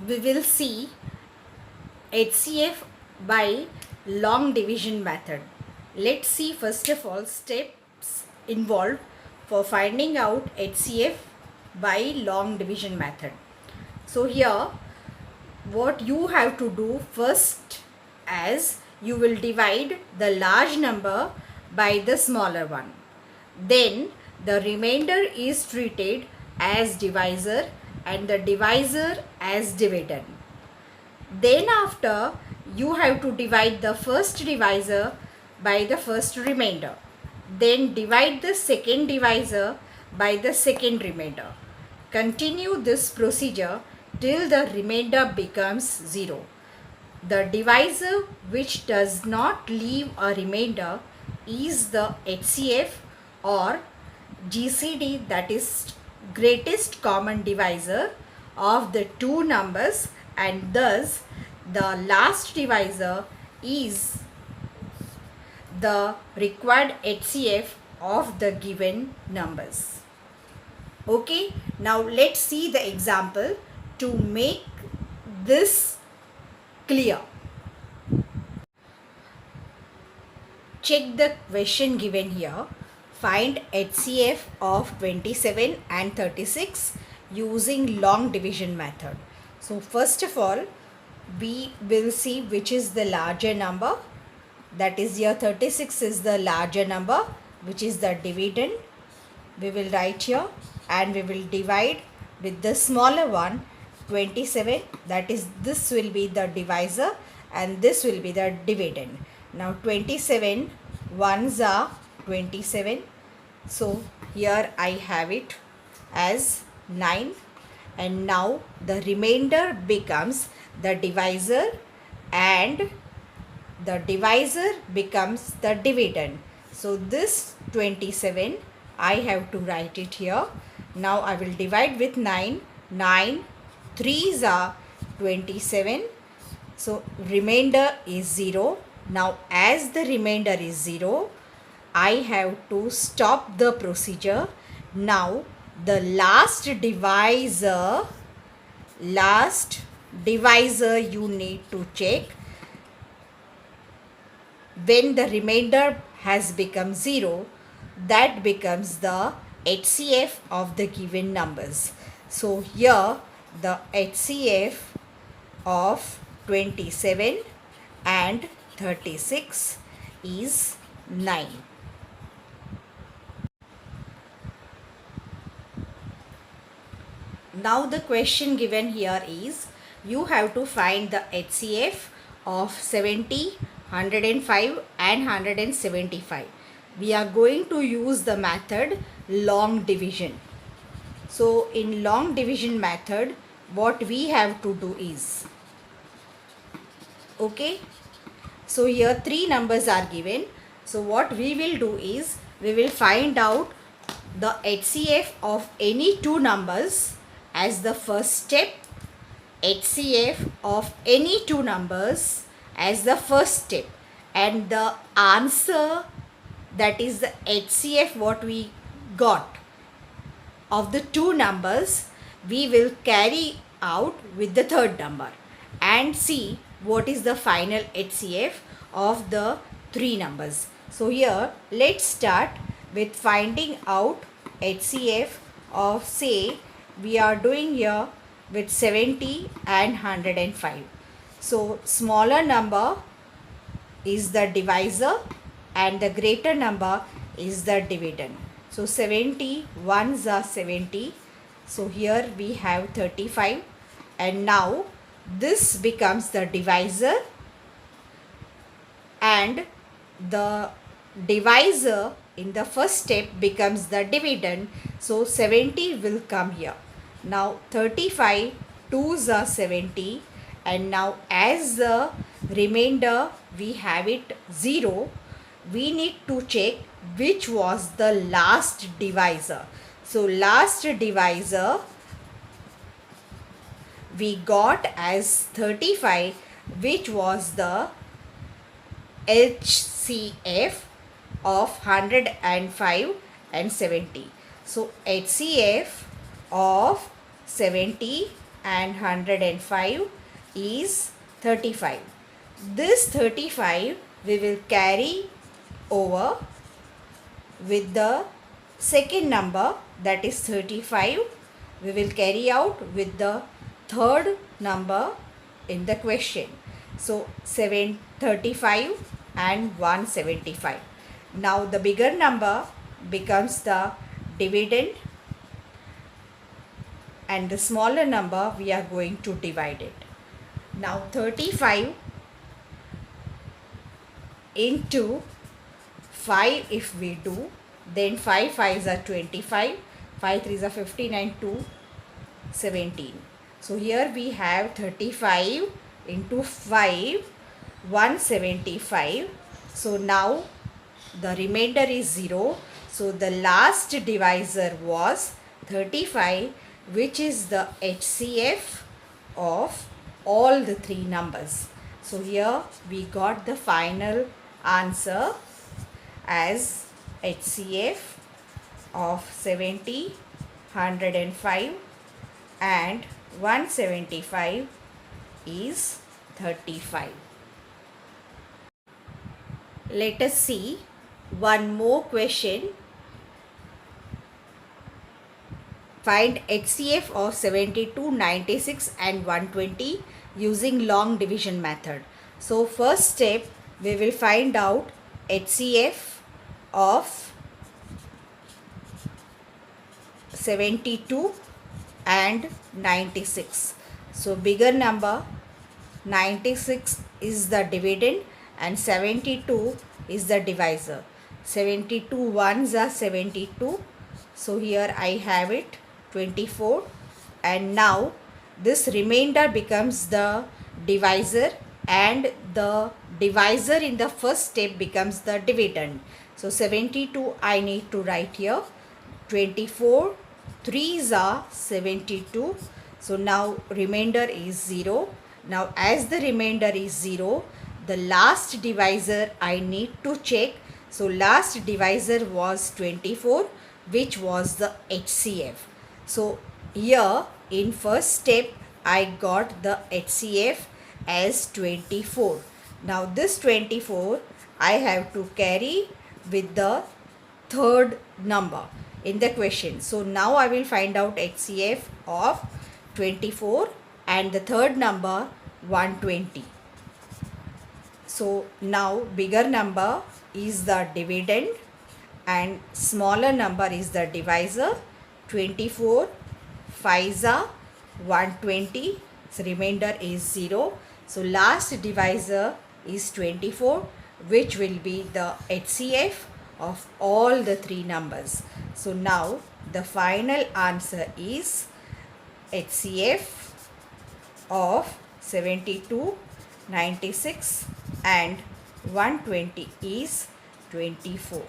we will see HCF by long division method. Let's see first of all steps involved for finding out HCF by long division method. So here what you have to do first, as you will divide the large number by the smaller one. Then the remainder is treated as divisor and the divisor as dividend. Then after, you have to divide the first divisor by the first remainder. Then divide the second divisor by the second remainder. Continue this procedure till the remainder becomes 0. The divisor which does not leave a remainder is the HCF or GCD, that is greatest common divisor of the two numbers, and thus the last divisor is the required HCF of the given numbers. Okay, now let's see the example to make this clear. Check the question given here. Find HCF of 27 and 36 using long division method. So first of all, we will see which is the larger number. That is, here 36 is the larger number, which is the dividend. We will write here and we will divide with the smaller one, 27. That is, this will be the divisor and this will be the dividend. Now 27 ones are 27. So here I have it as 9, and now the remainder becomes the divisor and the divisor becomes the dividend. So this 27 I have to write it here. Now I will divide with 9. 9 3s are 27. So remainder is 0. Now as the remainder is 0, I have to stop the procedure. Now the last divisor you need to check. When the remainder has become 0, that becomes the HCF of the given numbers. So here the HCF of 27 and 36 is 9. Now the question given here is, you have to find the HCF of 70, 105 and 175. We are going to use the method long division. So in long division method, what we have to do is, okay, so here three numbers are given. So what we will do is, we will find out the HCF of any two numbers as the first step, HCF of any two numbers as the first step, and the answer, that is the HCF what we got of the two numbers, we will carry out with the third number and see what is the final HCF of the three numbers. So here let's start with finding out HCF of, say, we are doing here with 70 and 105. So smaller number is the divisor and the greater number is the dividend. So 70 ones are 70. So here we have 35, and now this becomes the divisor and the divisor in the first step becomes the dividend. So 70 will come here. Now 35 2s are 70, and now as the remainder we have it 0, we need to check which was the last divisor. So last divisor we got as 35, which was the HCF of 105 and 70. So HCF of 70 and 105 is 35. This 35 we will carry over with the second number, that is 35. We will carry out with the third number in the question. So 735 and 175. Now the bigger number becomes the dividend and the smaller number we are going to divide it. Now 35 into 5 if we do, then 5 5s are 25, 5 3s are 15 and 2 17. So here we have 35 into 5 175. So now the remainder is 0. So the last divisor was 35, which is the HCF of all the three numbers. So here we got the final answer as HCF of 70, 105 and 175 is 35. Let us see one more question. Find HCF of 72, 96 and 120 using long division method. So first step, we will find out HCF of 72 and 96. So bigger number 96 is the dividend and 72 is the divisor. 72 ones are 72. So here I have it 24, and now this remainder becomes the divisor and the divisor in the first step becomes the dividend. So 72 I need to write here. 24 3s are 72. So now remainder is 0. Now as the remainder is 0, the last divisor I need to check. So last divisor was 24, which was the HCF. So here in first step I got the HCF as 24. Now this 24 I have to carry with the third number in the question. So now I will find out HCF of 24 and the third number 120. So now bigger number is the dividend and smaller number is the divisor. 24 5s are 120. So remainder is 0. So last divisor is 24, which will be the HCF of all the three numbers. So now the final answer is HCF of 72, 96 and 120 is 24.